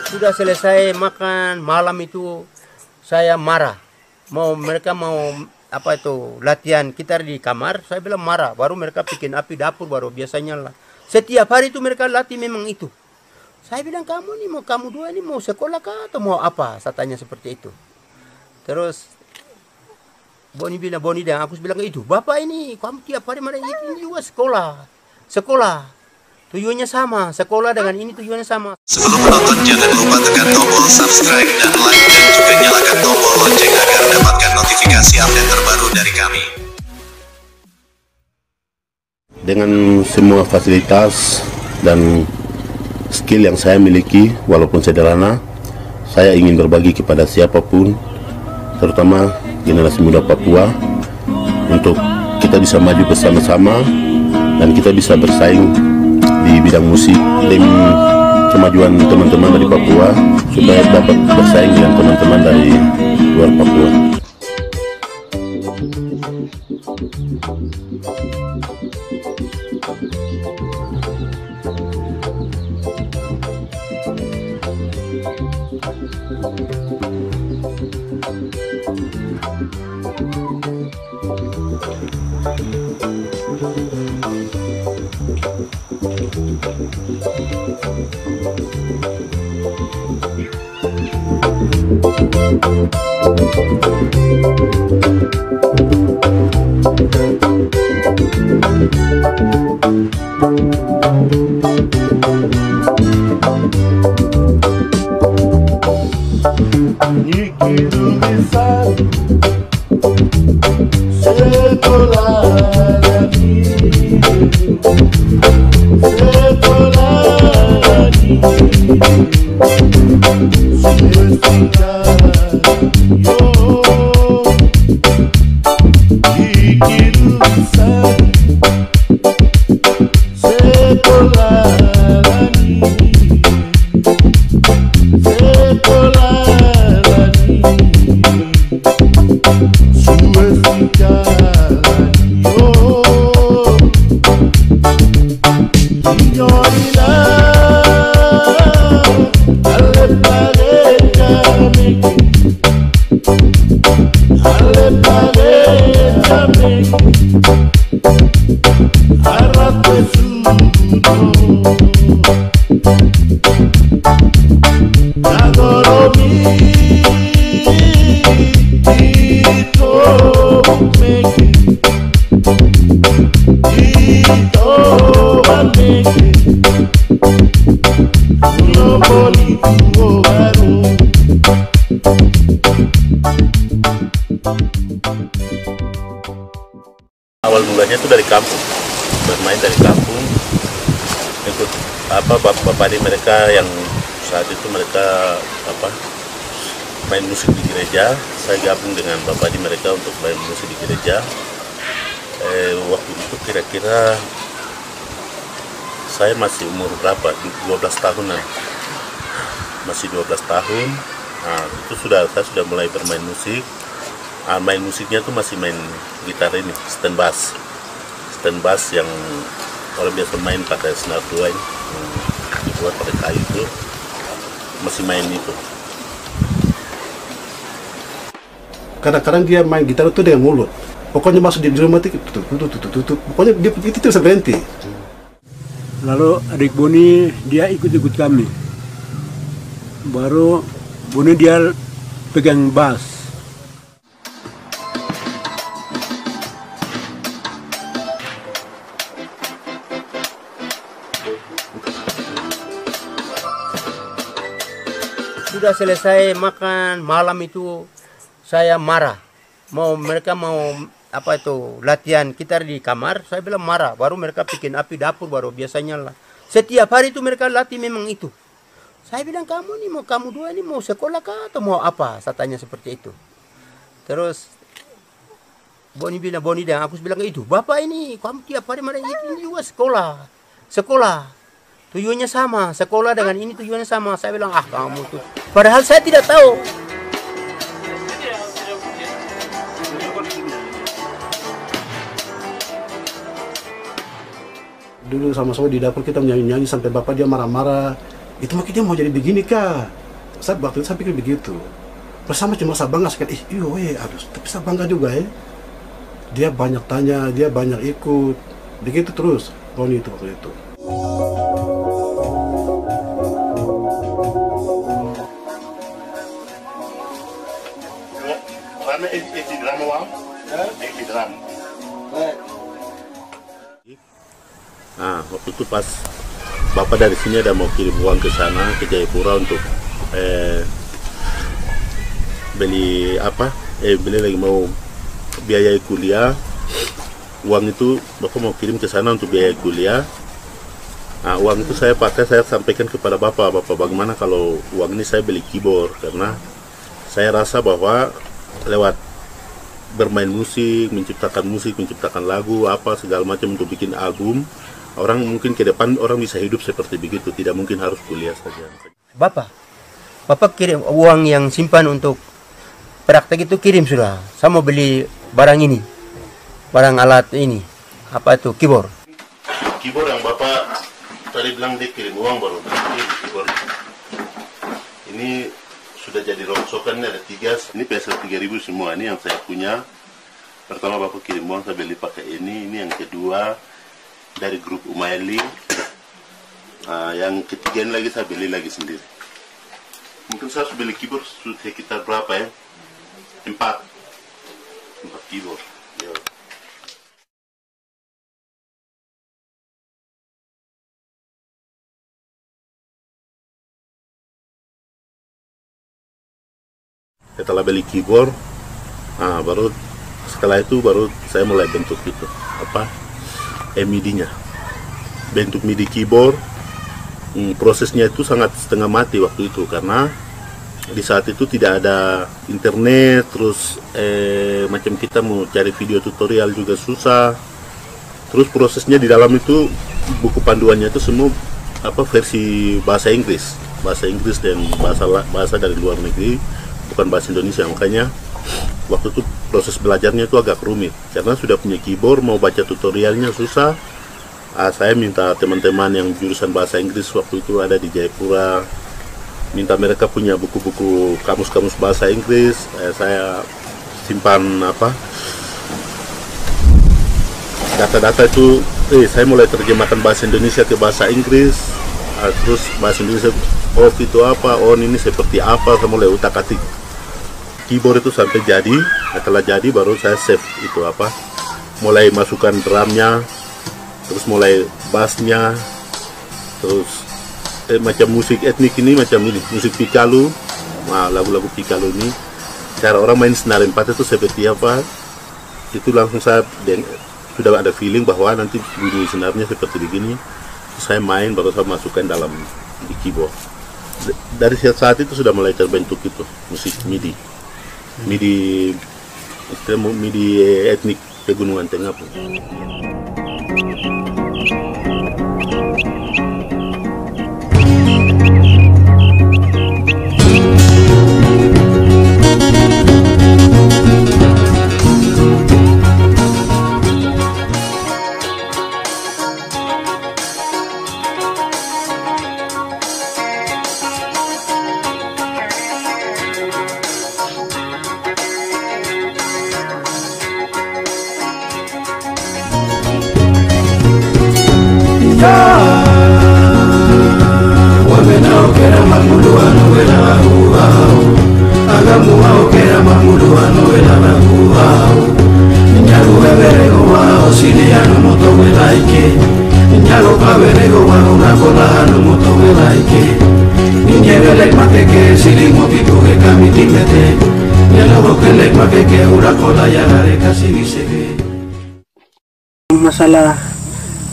Sudah selesai makan malam itu saya marah. Mereka mau apa itu latihan kita di kamar, saya bilang marah. Baru mereka bikin api dapur baru biasanya lah. Setiap hari itu mereka latih memang itu. Saya bilang kamu dua ini mau sekolah kah atau mau apa? Saya tanya seperti itu. Terus Boni dan aku bilang itu, Bapak ini kamu tiap hari mereka ini juga sekolah. Tujuannya sama, sekolah dengan ini tujuannya sama. Sebelum menonton jangan lupa tekan tombol subscribe dan like dan juga nyalakan tombol lonceng agar mendapatkan notifikasi update terbaru dari kami. Dengan semua fasilitas dan skill yang saya miliki, walaupun sederhana, saya ingin berbagi kepada siapapun, terutama generasi muda Papua, untuk kita bisa maju bersama-sama dan kita bisa bersaing di bidang musik demi kemajuan teman-teman dari Papua supaya dapat bersaing dengan teman-teman dari luar Papua. Awal mulanya itu dari kampung, bermain dari kampung, ikut bapak di mereka yang saat itu mereka main musik di gereja. Saya gabung dengan bapak di mereka untuk main musik di gereja. Waktu itu kira-kira saya masih umur berapa? 12 tahunan, masih 12 tahun. Nah, itu saya sudah mulai bermain musik. Main musiknya tuh masih main gitar ini, stand bass yang orang biasa main pakai senar dua ini, dibuat pakai kayu itu, masih main itu. Kadang-kadang dia main gitar itu dengan mulut, pokoknya masuk di rumah tutup, pokoknya dia itu terus berhenti. Lalu adik Boni dia ikut kami, baru Boni dia pegang bass. Sudah selesai makan malam itu saya marah. Mereka mau apa itu latihan kita di kamar, saya bilang marah. Baru mereka bikin api dapur baru biasanya lah. Setiap hari itu mereka latih memang itu. Saya bilang kamu dua ini mau sekolah kah atau mau apa? Saya tanya seperti itu. Terus Boni dan aku bilang itu, Bapak ini kamu tiap hari mereka ini juga sekolah. Tujuannya sama, sekolah dengan ini tujuannya sama. Saya bilang kamu tuh. Padahal saya tidak tahu. Dulu sama-sama di dapur kita nyanyi-nyanyi sampai bapak dia marah-marah. itu makanya dia mau jadi begini kah? Saya waktu itu saya pikir begitu. Bersama cuma saya bangga sekali, aduh, tapi saya bangga juga ya. Dia banyak tanya, dia banyak ikut, begitu terus. Roni itu waktu itu. Nah, waktu itu pas Bapak dari sini ada mau kirim uang ke sana, ke Jayapura untuk beli apa? Beli lagi mau biaya kuliah. Uang itu Bapak mau kirim ke sana untuk biaya kuliah. Nah, uang itu saya sampaikan kepada Bapak, bagaimana kalau uang ini saya beli keyboard, karena saya rasa bahwa lewat bermain musik, menciptakan lagu, apa segala macam untuk bikin album, orang mungkin ke depan orang bisa hidup seperti begitu, tidak mungkin harus kuliah saja. Bapak kirim uang yang simpan untuk praktek itu kirim sudah. Saya mau beli barang ini, barang alat ini, apa itu keyboard. Keyboard yang Bapak tadi bilang dia kirim uang baru kirim keyboard. Ini sudah jadi rongsokan, ada 3, ini PSL 3000 semua, ini yang saya punya. Pertama Bapak kirim uang, saya beli pakai ini yang kedua dari grup Umaili. Yang ketiga ini lagi saya beli lagi sendiri. Mungkin saya harus beli keyboard sekitar berapa ya? 4 keyboard. Ya. Setelah beli keyboard, baru setelah itu baru saya mulai bentuk itu MIDI-nya, bentuk MIDI keyboard. Prosesnya itu sangat setengah mati waktu itu, karena di saat itu tidak ada internet, terus macam kita mau cari video tutorial juga susah. Terus prosesnya di dalam itu buku panduannya itu semua versi bahasa Inggris dan bahasa dari luar negeri, bukan bahasa Indonesia. Makanya waktu itu proses belajarnya itu agak rumit, karena sudah punya keyboard, mau baca tutorialnya susah. Saya minta teman-teman yang jurusan bahasa Inggris waktu itu ada di Jayapura, minta mereka punya buku-buku kamus-kamus bahasa Inggris. Saya simpan data-data itu. Saya mulai terjemahkan bahasa Indonesia ke bahasa Inggris. Terus bahasa Indonesia off itu apa, on ini seperti apa, saya mulai utak-atik keyboard itu sampai jadi. Setelah jadi baru saya save itu mulai masukkan drumnya, terus mulai bassnya, terus macam musik etnik ini, macam ini musik Piccolo. Lagu-lagu Piccolo ini cara orang main senar 4 itu seperti apa, itu langsung saya sudah ada feeling bahwa nanti bunyi senarnya seperti begini. Saya main, baru saya masukkan dalam di keyboard. Dari saat itu sudah mulai terbentuk itu musik MIDI etnik Pegunungan Tengah. Masalah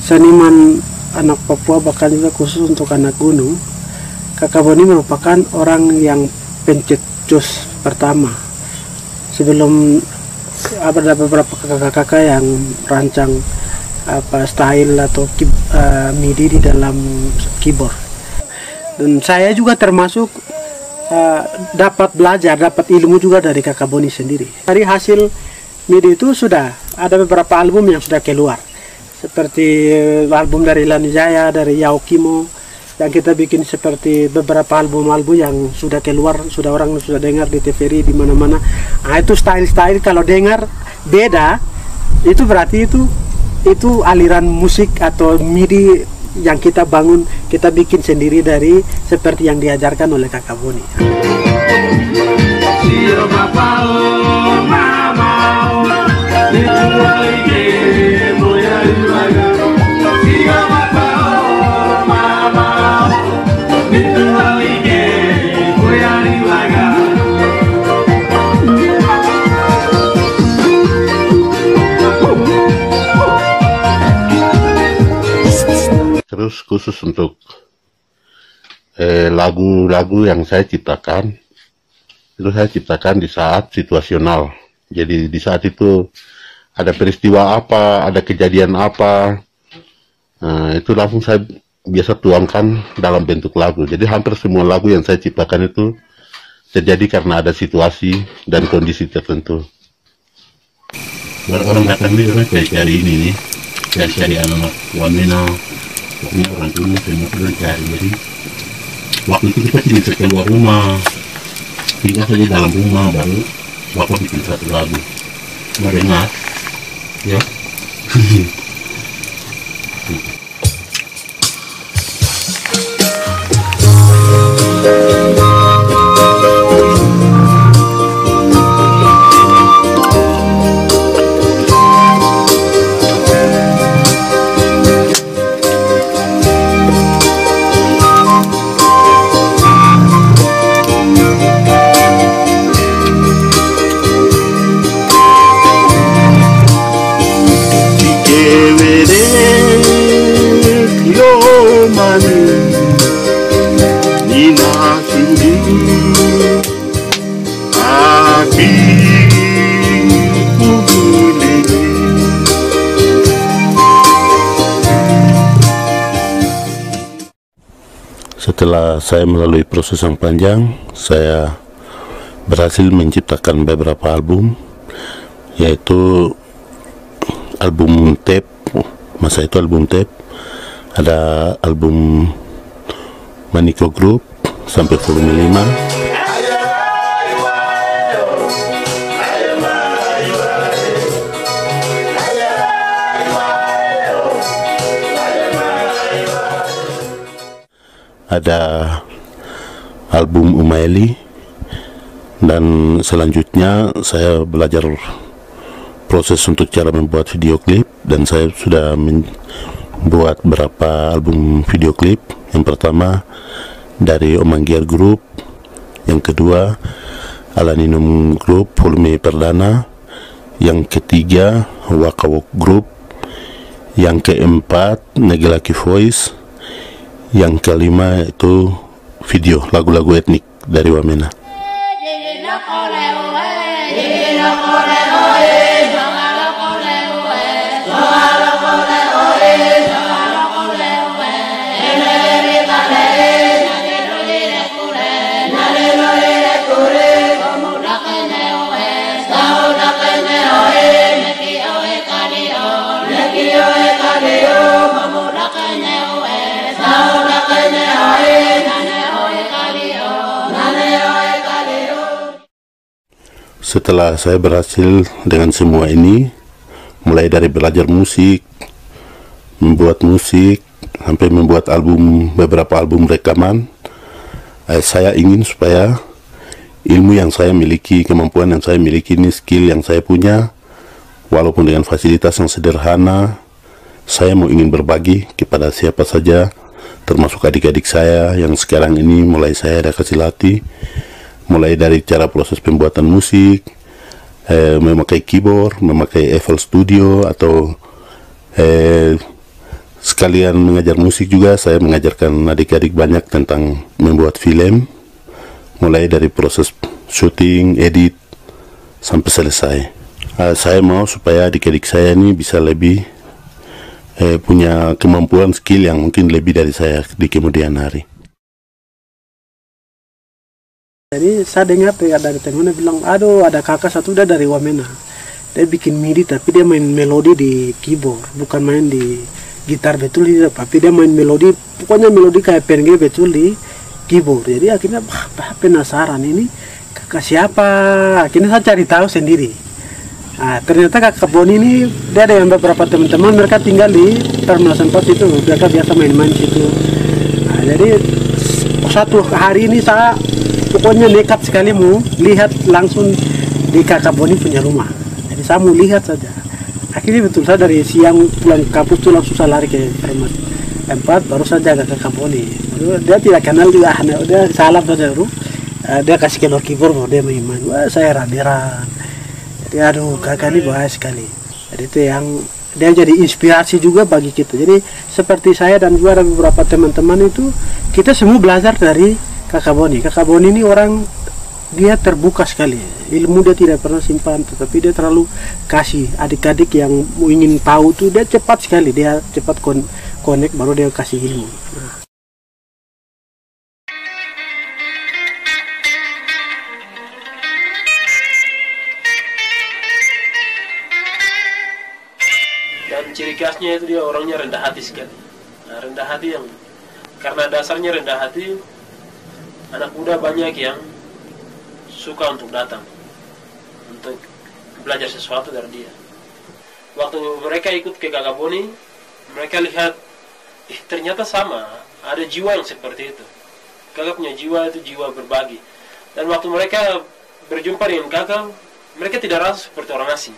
seniman anak Papua, bahkan juga khusus untuk anak gunung, Kakak Boni merupakan orang yang pencetus pertama. Sebelum ada beberapa kakak-kakak yang rancang style atau MIDI di dalam keyboard. Dan saya juga termasuk dapat belajar, dapat ilmu juga dari Kakak Boni sendiri. Dari hasil MIDI itu sudah ada beberapa album yang sudah keluar, seperti album dari Lani Jaya, dari Yaokimo, yang kita bikin seperti beberapa album-album yang sudah keluar, orang sudah dengar di TVRI di mana-mana. Nah, itu style-style kalau dengar beda, itu berarti itu aliran musik atau MIDI yang kita bangun, kita bikin sendiri dari seperti yang diajarkan oleh Kakak Boni. Terus khusus untuk lagu-lagu yang saya ciptakan, itu saya ciptakan di saat situasional. Jadi di saat itu ada peristiwa apa, ada kejadian apa, itu langsung saya biasa tuangkan dalam bentuk lagu. Jadi hampir semua lagu yang saya ciptakan itu terjadi karena ada situasi dan kondisi tertentu. Orang datang ini orang cari ini nih, cari anak wamena, pokoknya orang dulu semua orang cari. Jadi waktu itu kita tidak bisa keluar rumah, tinggal saja dalam rumah, baru bapak bikin satu lagu. Dengar, ya. Setelah saya melalui proses yang panjang, saya berhasil menciptakan beberapa album, yaitu album tape. Masa itu album tape, ada album Maniko Group sampai volume 5. Ada album Umaeli, dan selanjutnya saya belajar proses untuk cara membuat video klip, dan saya sudah membuat beberapa album video klip. Yang pertama dari Omanggiar Group, yang kedua Alaninum Group volume perdana, yang ketiga Wakawok Group, yang keempat Negelaki Voice, yang kelima itu video lagu-lagu etnik dari Wamena. Setelah saya berhasil dengan semua ini, mulai dari belajar musik, membuat musik, sampai membuat beberapa album rekaman, saya ingin supaya ilmu yang saya miliki, kemampuan yang saya miliki ini, skill yang saya punya, walaupun dengan fasilitas yang sederhana, saya mau ingin berbagi kepada siapa saja, termasuk adik-adik saya yang sekarang ini mulai saya ada kasih latih, mulai dari cara proses pembuatan musik, memakai keyboard, memakai FL Studio, atau sekalian mengajar musik juga. Saya mengajarkan adik-adik banyak tentang membuat film, mulai dari proses syuting, edit, sampai selesai. Saya mau supaya adik-adik saya ini bisa lebih punya kemampuan, skill yang mungkin lebih dari saya di kemudian hari. Jadi saya dengar dari temennya bilang, aduh ada kakak satu udah dari Wamena, dia bikin MIDI tapi dia main melodi di keyboard, bukan main di gitar betul tapi dia main melodi, pokoknya melodi kayak PNG betul di keyboard. Jadi akhirnya penasaran ini kakak siapa, akhirnya saya cari tahu sendiri. Nah, ternyata kakak Boni ini dia ada yang beberapa teman-teman, mereka tinggal di Terminal Sempat itu, mereka biasa main-main situ. Nah, jadi satu hari ini saya pokoknya nekat sekali mau lihat langsung di kakak Boni punya rumah. Jadi saya mau lihat saja. Akhirnya betul saya dari siang pulang ke kampus tuh langsung saya lari ke Terminal 4, baru saja ke kakak Boni. Dia tidak kenal juga, dia salam saja dulu. Dia kasih keluar keyboard, mau dia main-main. Wah, saya heran. Jadi aduh, kakak ini bahaya sekali. Jadi itu yang dia jadi inspirasi juga bagi kita. Jadi seperti saya dan juga ada beberapa teman-teman itu, kita semua belajar dari kakak Boni. Kakak Boni ini orang, dia terbuka sekali. Ilmu dia tidak pernah simpan, tetapi dia terlalu kasih adik-adik yang ingin tahu tuh, dia cepat sekali, dia cepat connect, baru dia kasih ilmu. Nah. Dan ciri khasnya itu dia orangnya rendah hati sekali. Nah, rendah hati yang karena dasarnya rendah hati, anak muda banyak yang suka untuk datang untuk belajar sesuatu dari dia. Waktu mereka ikut ke kakak Boni, mereka lihat ternyata sama, ada jiwa yang seperti itu. Kakak punya jiwa itu jiwa berbagi. Dan waktu mereka berjumpa dengan kakak, mereka tidak rasa seperti orang asing.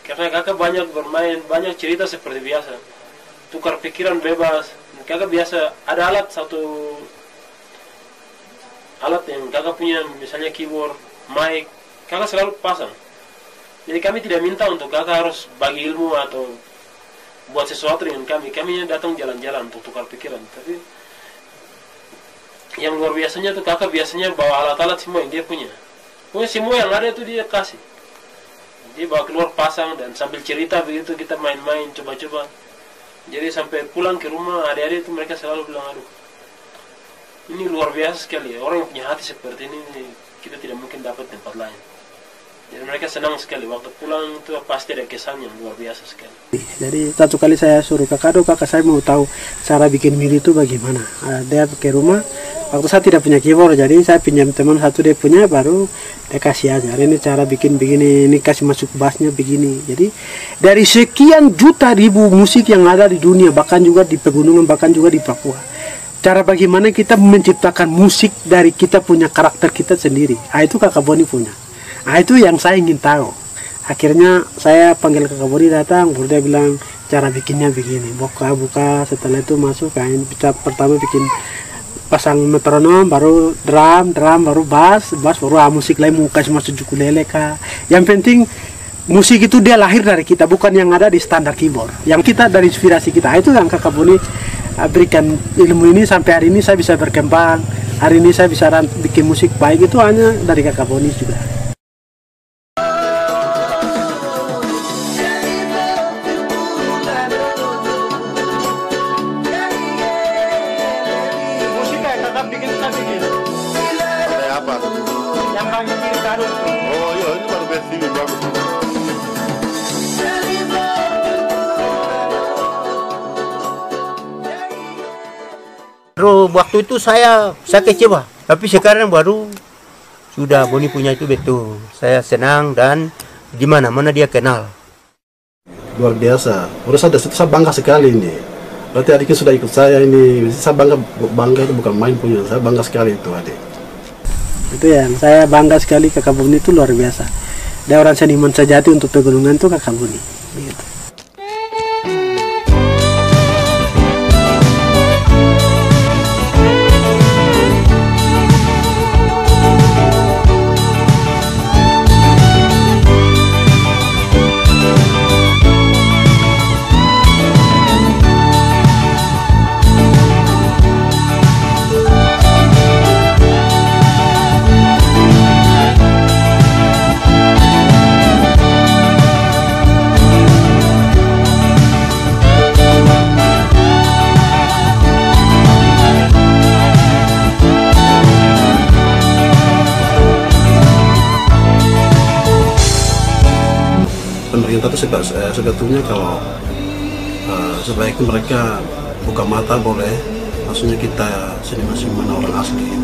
Karena kakak banyak bermain, banyak cerita seperti biasa, tukar pikiran bebas. Kakak biasa ada satu alat yang kakak punya, misalnya keyboard, mic, kakak selalu pasang. Jadi kami tidak minta untuk kakak harus bagi ilmu atau buat sesuatu dengan kami. Kami datang jalan-jalan untuk tukar pikiran. Tapi yang luar biasanya tuh kakak biasanya bawa alat-alat semua yang dia punya. Pokoknya semua yang ada itu dia kasih. Dia bawa keluar pasang dan sambil cerita begitu kita main-main, coba-coba. Jadi sampai pulang ke rumah adik-adik itu mereka selalu bilang, aduh, ini luar biasa sekali ya. Orang yang punya hati seperti ini kita tidak mungkin dapat tempat lain. Jadi mereka senang sekali waktu pulang itu pasti ada kesan yang luar biasa sekali. Jadi satu kali saya suruh kakak saya mau tahu cara bikin MIDI itu bagaimana. Dia ke rumah, waktu saya tidak punya keyboard, jadi saya pinjam teman satu dia punya, baru dia kasih aja. Ini cara bikin begini, ini kasih masuk bassnya begini. Jadi dari sekian juta ribu musik yang ada di dunia, bahkan juga di pegunungan, bahkan juga di Papua, cara bagaimana kita menciptakan musik dari kita punya karakter kita sendiri. Itu kakak Boni punya. Itu yang saya ingin tahu. Akhirnya saya panggil kakak Boni datang, baru dia bilang cara bikinnya begini. Buka, setelah itu masuk kain. Kita pertama bikin pasang metronom, baru drum, baru bass, baru musik lain mau kasih masuk ukulele kah. Yang penting musik itu dia lahir dari kita, bukan yang ada di standar keyboard. Yang kita dari inspirasi kita. Itu yang kakak Boni berikan ilmu ini sampai hari ini saya bisa berkembang. Hari ini saya bisa bikin musik baik, itu hanya dari kakak Boni juga. Musik kayak kakak bikin Kayak apa? yang bagian kiri kanan. Oh iya, ini baru versi bagus. Terus waktu itu saya kecewa, tapi sekarang baru sudah Boni punya itu betul. Saya senang dan gimana mana dia kenal. Luar biasa. Menurut saya bangga sekali ini. Berarti adiknya sudah ikut saya ini. Saya bangga itu bukan main punya. Saya bangga sekali itu adik. Itu yang saya bangga sekali, kakak Boni itu luar biasa. Dia orang seniman sejati untuk pegunungan itu kakak Boni. Gitu. Pemerintah itu sebetulnya kalau sebaiknya mereka buka mata boleh, maksudnya kita seniman-seniman orang asli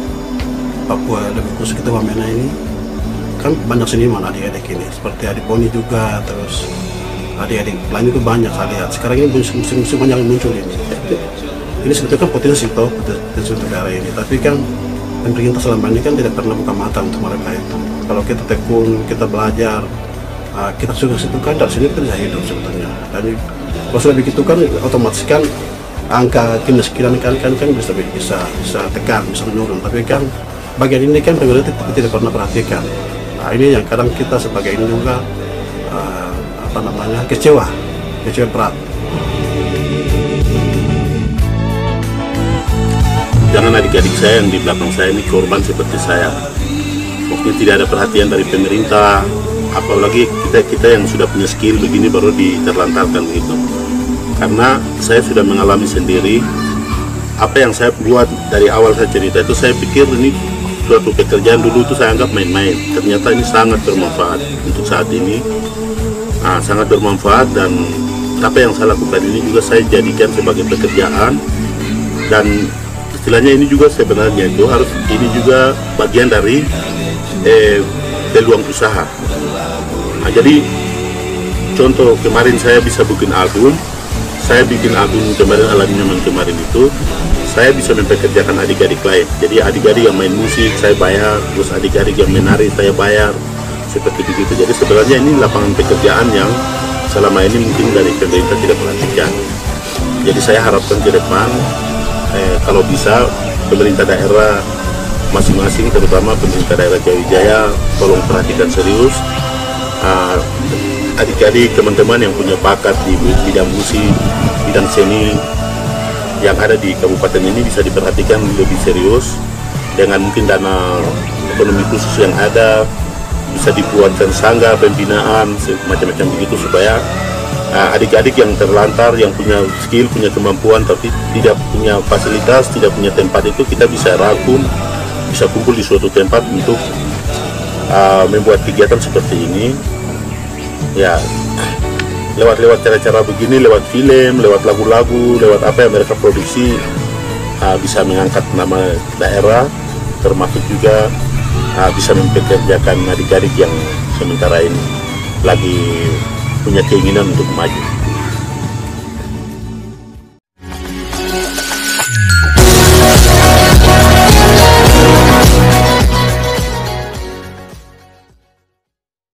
Papua, lebih khusus kita Wamena ini kan banyak seniman adik-adik ini, seperti Adik Boni juga, terus adik-adik lain itu banyak saya lihat. Sekarang ini musim banyak yang muncul ini. Ini sebetulnya kan potensi untuk daerah ini, tapi kan pemerintah selama ini kan tidak pernah buka mata untuk mereka itu. Kalau kita tekun, kita belajar, kita sudah situ kan dari sini kita bisa hidup sebetulnya. Dan kalau sudah begitu kan otomatis kan angka kemiskinan kan bisa tekan, bisa menurun. Tapi kan bagian ini kan pemerintah tidak pernah perhatikan. Nah, ini yang kadang kita sebagai ini juga kecewa berat. Jangan adik-adik saya yang di belakang saya ini korban seperti saya. Mungkin tidak ada perhatian dari pemerintah, apalagi kita yang sudah punya skill begini baru diterlantarkan begitu. Karena saya sudah mengalami sendiri apa yang saya buat dari awal saya cerita itu, saya pikir ini suatu pekerjaan dulu itu saya anggap main-main. Ternyata ini sangat bermanfaat untuk saat ini. Sangat bermanfaat, dan apa yang saya lakukan ini juga saya jadikan sebagai pekerjaan, dan istilahnya ini juga sebenarnya itu harus ini juga bagian dari peluang usaha. Jadi contoh kemarin saya bisa bikin album, kemarin Alam Nyaman kemarin itu saya bisa mempekerjakan adik-adik lain. Jadi adik-adik yang main musik saya bayar, terus adik-adik yang menari saya bayar, seperti begitu. Jadi sebenarnya ini lapangan pekerjaan yang selama ini mungkin dari pemerintah tidak perhatikan. Jadi saya harapkan ke depan kalau bisa pemerintah daerah masing-masing, terutama pemerintah daerah Jayawijaya, tolong perhatikan serius adik-adik teman-teman yang punya bakat di bidang musik, bidang seni yang ada di kabupaten ini bisa diperhatikan lebih serius dengan mungkin dana ekonomi khusus yang ada, bisa dibuatkan sangga pembinaan macam-macam begitu, supaya adik-adik yang terlantar, yang punya skill, punya kemampuan tapi tidak punya fasilitas, tidak punya tempat, itu kita bisa rangkum, bisa kumpul di suatu tempat untuk membuat kegiatan seperti ini. Ya, lewat cara-cara begini, lewat film, lewat lagu-lagu, lewat apa yang mereka produksi, bisa mengangkat nama daerah, termasuk juga bisa mempekerjakan adik-adik yang sementara ini lagi punya keinginan untuk maju.